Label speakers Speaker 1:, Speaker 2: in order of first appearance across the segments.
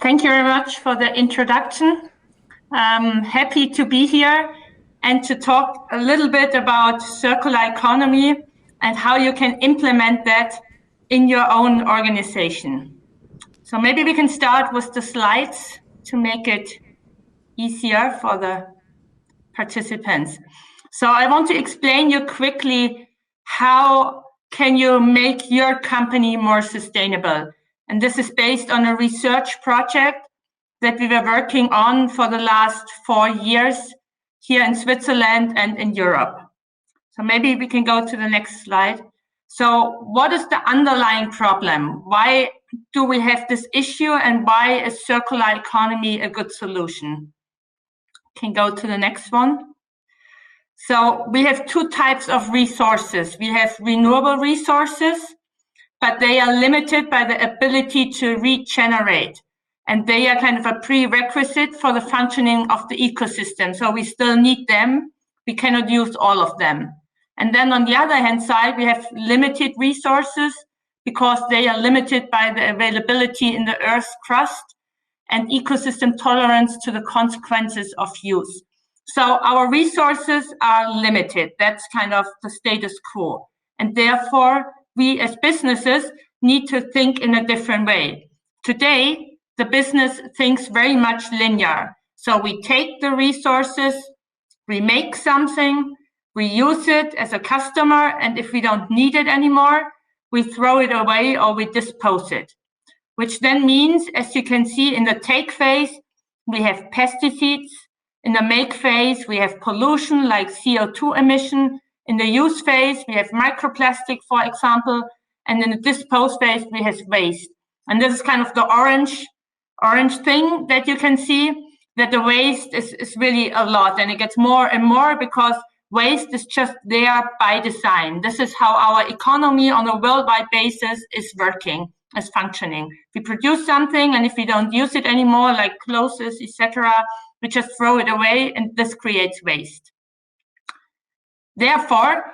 Speaker 1: Thank you very much for the introduction. I'm happy to be here and to talk a little bit about circular economy and how you can implement that in your own organization. So maybe we can start with the slides to make it easier for the participants. So I want to explain you quickly how can you make your company more sustainable. And this is based on a research project that we were working on for the last 4 years here in Switzerland and in Europe. So maybe we can go to the next slide. So what is the underlying problem? Why do we have this issue, and why is circular economy a good solution? Can go to the next one. So we have two types of resources. We have renewable resources, but they are limited by the ability to regenerate. And they are kind of a prerequisite for the functioning of the ecosystem. So we still need them. We cannot use all of them. And then on the other hand side, we have limited resources because they are limited by the availability in the Earth's crust and ecosystem tolerance to the consequences of use. So our resources are limited. That's kind of the status quo. And therefore, we as businesses need to think in a different way. Today, the business thinks very much linear. So we take the resources, we make something, we use it as a customer, and if we don't need it anymore, we throw it away or we dispose it. Which then means, as you can see in the take phase, we have pesticides. In the make phase, we have pollution like CO2 emission. In the use phase, we have microplastic, for example. And in the dispose phase, we have waste. And this is kind of the orange thing that you can see, that the waste is really a lot. And it gets more and more because waste is just there by design. This is how our economy on a worldwide basis is working, is functioning. We produce something, and if we don't use it anymore, like clothes, etc., we just throw it away, and this creates waste. Therefore,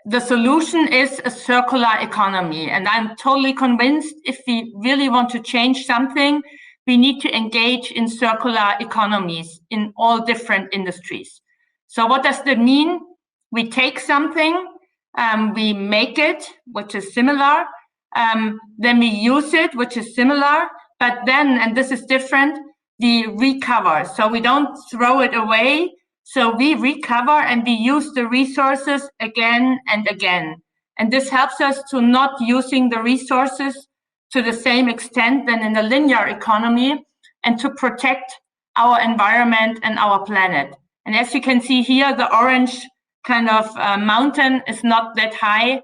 Speaker 1: the solution is a circular economy. And I'm totally convinced if we really want to change something, we need to engage in circular economies in all different industries. So what does that mean? We take something, we make it, which is similar, then we use it, which is similar, but then, and this is different, we recover. So we don't throw it away. So we recover and we use the resources again and again. And this helps us to not using the resources to the same extent than in the linear economy, and to protect our environment and our planet. And as you can see here, the orange kind of mountain is not that high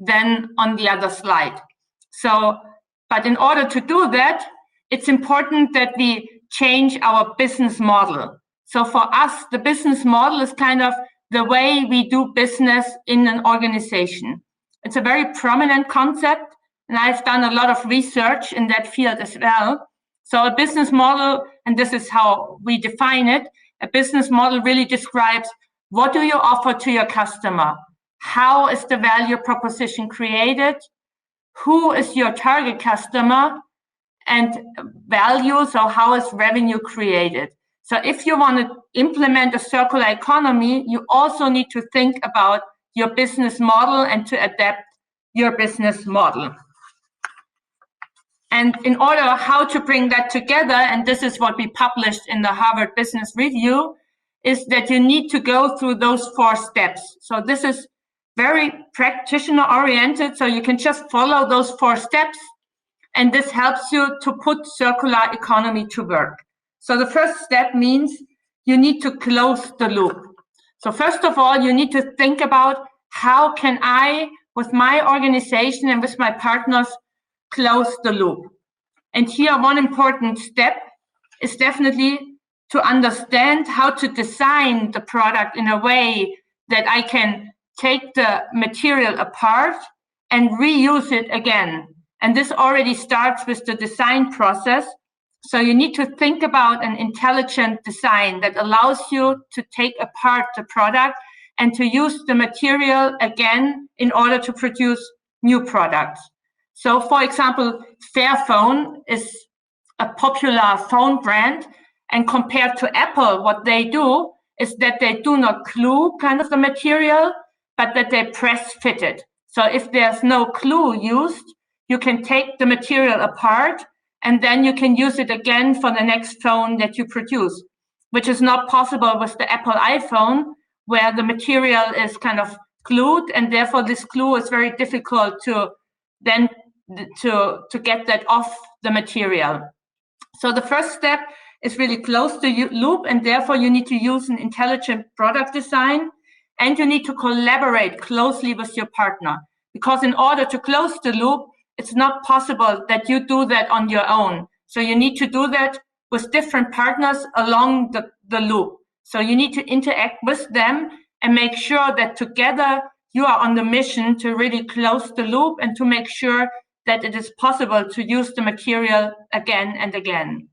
Speaker 1: than on the other slide. So, but in order to do that, it's important that we change our business model. So for us, the business model is kind of the way we do business in an organization. It's a very prominent concept, and I've done a lot of research in that field as well. So a business model, and this is how we define it, a business model really describes what do you offer to your customer? How is the value proposition created? Who is your target customer? And value, so how is revenue created? So if you want to implement a circular economy, you also need to think about your business model and to adapt your business model. And in order how to bring that together, and this is what we published in the Harvard Business Review, is that you need to go through those 4 steps. So this is very practitioner oriented, so you can just follow those 4 steps. And this helps you to put circular economy to work. So the first step means you need to close the loop. So first of all, you need to think about how can I, with my organization and with my partners, close the loop. And here one important step is definitely to understand how to design the product in a way that I can take the material apart and reuse it again. And this already starts with the design process. So you need to think about an intelligent design that allows you to take apart the product and to use the material again in order to produce new products. So for example, Fairphone is a popular phone brand, and compared to Apple, what they do is that they do not glue kind of the material, but that they press fit it. So if there's no glue used, you can take the material apart and then you can use it again for the next phone that you produce, which is not possible with the Apple iPhone, where the material is kind of glued, and therefore this glue is very difficult to then to get that off the material. So the first step is really close the loop, and therefore you need to use an intelligent product design, and you need to collaborate closely with your partner, because in order to close the loop, it's not possible that you do that on your own. So you need to do that with different partners along the loop. So you need to interact with them and make sure that together you are on the mission to really close the loop and to make sure that it is possible to use the material again and again.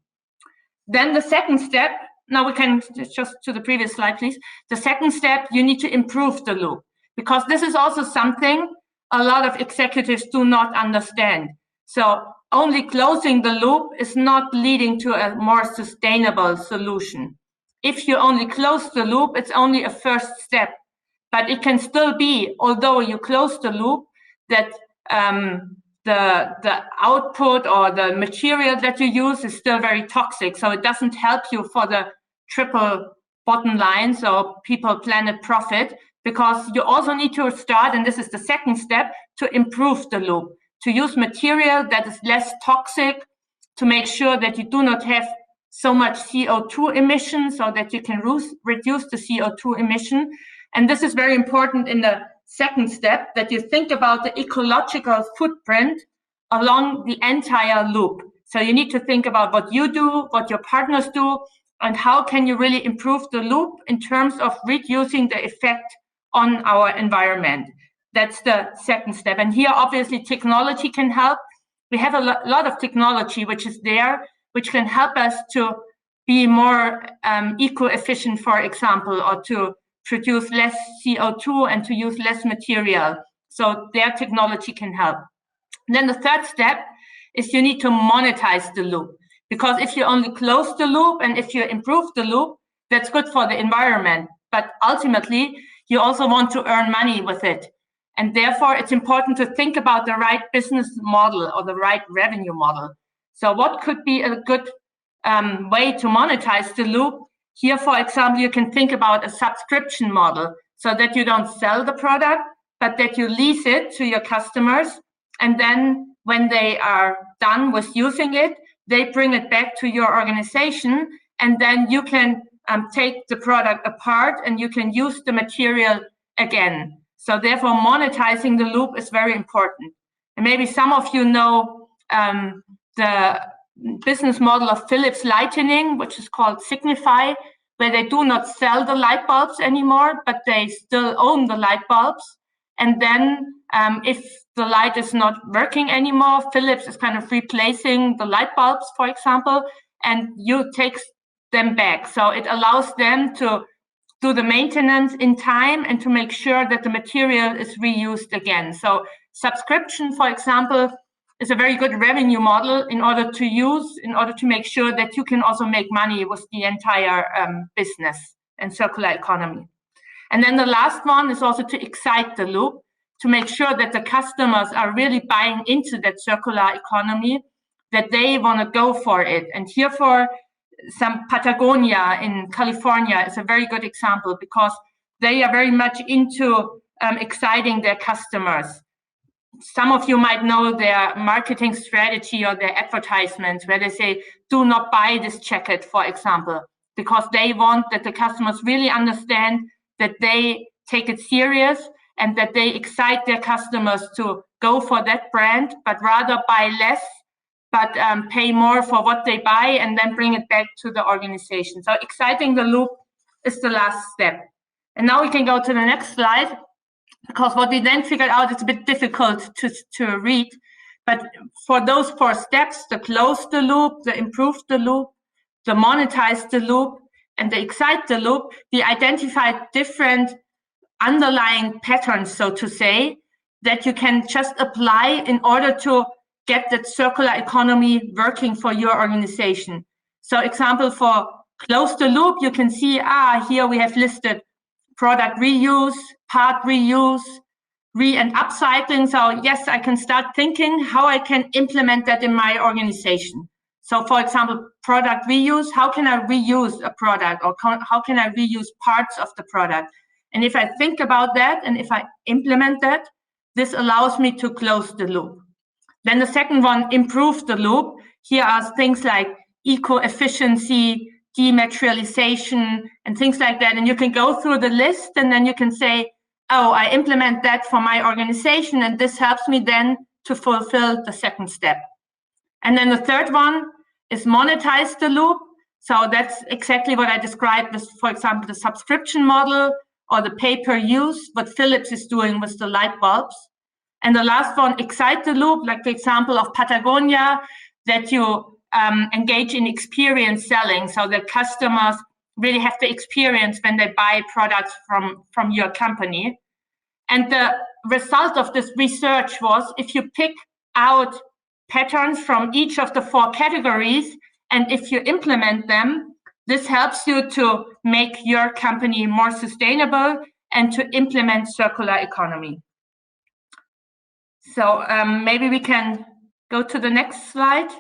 Speaker 1: Then the second step, now we can just to the previous slide, please. The second step, you need to improve the loop, because this is also something a lot of executives do not understand. So only closing the loop is not leading to a more sustainable solution. If you only close the loop, it's only a first step, but it can still be, although you close the loop, that the output or the material that you use is still very toxic. So it doesn't help you for the triple bottom line, so people, planet, profit, because you also need to start, and this is the second step, to improve the loop, to use material that is less toxic, to make sure that you do not have so much CO2 emissions, so that you can reduce the CO2 emission. And this is very important in the second step, that you think about the ecological footprint along the entire loop. So you need to think about what you do, what your partners do, and how can you really improve the loop in terms of reducing the effect on our environment. That's the second step. And here, obviously, technology can help. We have a lot of technology which is there, which can help us to be more eco-efficient, for example, or to produce less CO2 and to use less material. So their technology can help. And then the third step is you need to monetize the loop. Because if you only close the loop and if you improve the loop, that's good for the environment. But ultimately, you also want to earn money with it. And therefore, it's important to think about the right business model or the right revenue model. So what could be a good way to monetize the loop? Here, for example, you can think about a subscription model, so that you don't sell the product, but that you lease it to your customers. And then when they are done with using it, they bring it back to your organization, and then you can take the product apart and you can use the material again. So therefore, monetizing the loop is very important. And maybe some of you know the business model of Philips Lighting, which is called Signify, where they do not sell the light bulbs anymore, but they still own the light bulbs. And then if the light is not working anymore, Philips is kind of replacing the light bulbs, for example, and you take them back. So it allows them to do the maintenance in time and to make sure that the material is reused again. So subscription, for example, is a very good revenue model in order to make sure that you can also make money with the entire business and circular economy. And then the last one is also to excite the loop, to make sure that the customers are really buying into that circular economy, that they want to go for it. And here for some Patagonia in California is a very good example, because they are very much into exciting their customers. Some of you might know their marketing strategy or their advertisements, where they say, do not buy this jacket, for example, because they want that the customers really understand that they take it serious and that they excite their customers to go for that brand, but rather buy less, but pay more for what they buy and then bring it back to the organization. So exciting the loop is the last step. And now we can go to the next slide, because what we then figured out, it's a bit difficult to read, but for those 4 steps, the close the loop, the improve the loop, the monetize the loop, and the excite the loop, we identified different underlying patterns, so to say, that you can just apply in order to get that circular economy working for your organization. So example for close the loop, you can see, here we have listed product reuse, part reuse, and upcycling. So yes, I can start thinking how I can implement that in my organization. So for example, product reuse, how can I reuse a product, or how can I reuse parts of the product? And if I think about that and if I implement that, this allows me to close the loop. Then the second one, improve the loop. Here are things like eco-efficiency, dematerialization, and things like that. And you can go through the list and then you can say, oh, I implement that for my organization, and this helps me then to fulfill the second step. And then the third one is monetize the loop. So that's exactly what I described with, for example, the subscription model or the pay-per-use, what Philips is doing with the light bulbs. And the last one, excite the loop, like the example of Patagonia, that you engage in experience selling, so that customers really have the experience when they buy products from your company. And the result of this research was, if you pick out patterns from each of the 4 categories, and if you implement them, this helps you to make your company more sustainable and to implement circular economy. So maybe we can go to the next slide,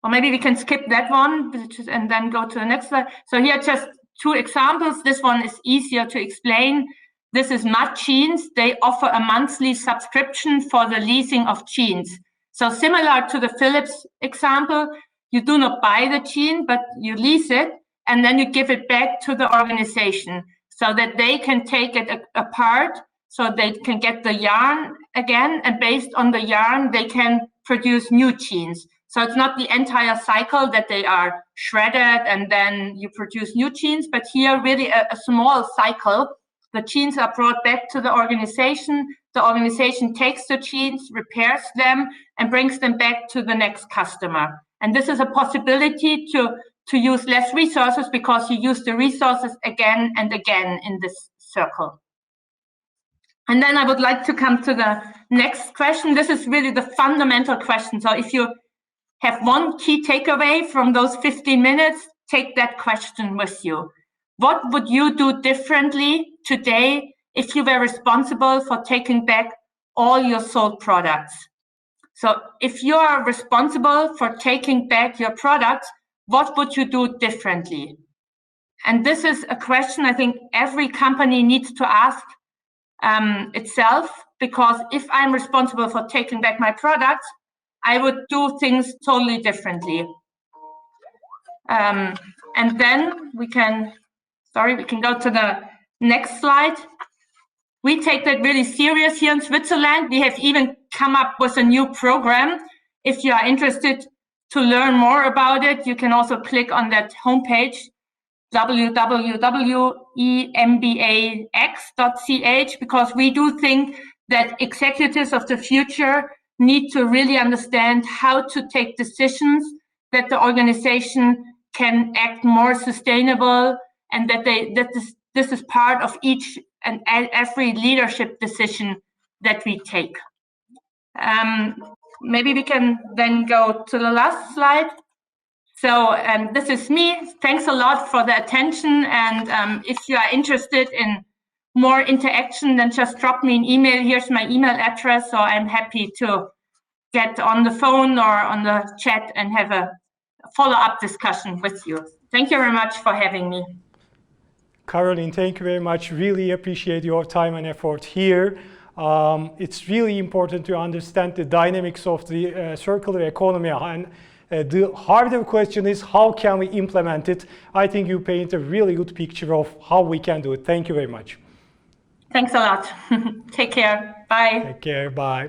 Speaker 1: or maybe we can skip that one and then go to the next slide. So here just 2 examples. This one is easier to explain. This is Mud Jeans. They offer a monthly subscription for the leasing of jeans. So similar to the Philips example, you do not buy the jean, but you lease it, and then you give it back to the organization so that they can take it apart, so they can get the yarn again, and based on the yarn, they can produce new jeans. So it's not the entire cycle that they are shredded and then you produce new jeans, but here really a small cycle. The jeans are brought back to the organization takes the jeans, repairs them, and brings them back to the next customer. And this is a possibility to use less resources, because you use the resources again and again in this circle. And then I would like to come to the next question. This is really the fundamental question. So if you have one key takeaway from those 15 minutes, take that question with you. What would you do differently today if you were responsible for taking back all your sold products? So if you are responsible for taking back your products, what would you do differently? And this is a question I think every company needs to ask itself, because if I'm responsible for taking back my products, I would do things totally differently. And then we can go to the next slide. We take that really serious here in Switzerland. We have even come up with a new program. If you are interested to learn more about it, you can also click on that homepage, www.embax.ch, because we do think that executives of the future need to really understand how to take decisions that the organization can act more sustainable, and that this is part of each and every leadership decision that we take. Maybe we can then go to the last slide. So this is me. Thanks a lot for the attention. And if you are interested in more interaction, then just drop me an email. Here's my email address. So I'm happy to get on the phone or on the chat and have a follow-up discussion with you. Thank you very much for having me.
Speaker 2: Karolin, thank you very much. Really appreciate your time and effort here. It's really important to understand the dynamics of the circular economy, and the harder question is how can we implement it. I think you paint a really good picture of how we can do it. Thank you very much.
Speaker 1: Thanks a lot. Take care. Bye.
Speaker 2: Take care. Bye.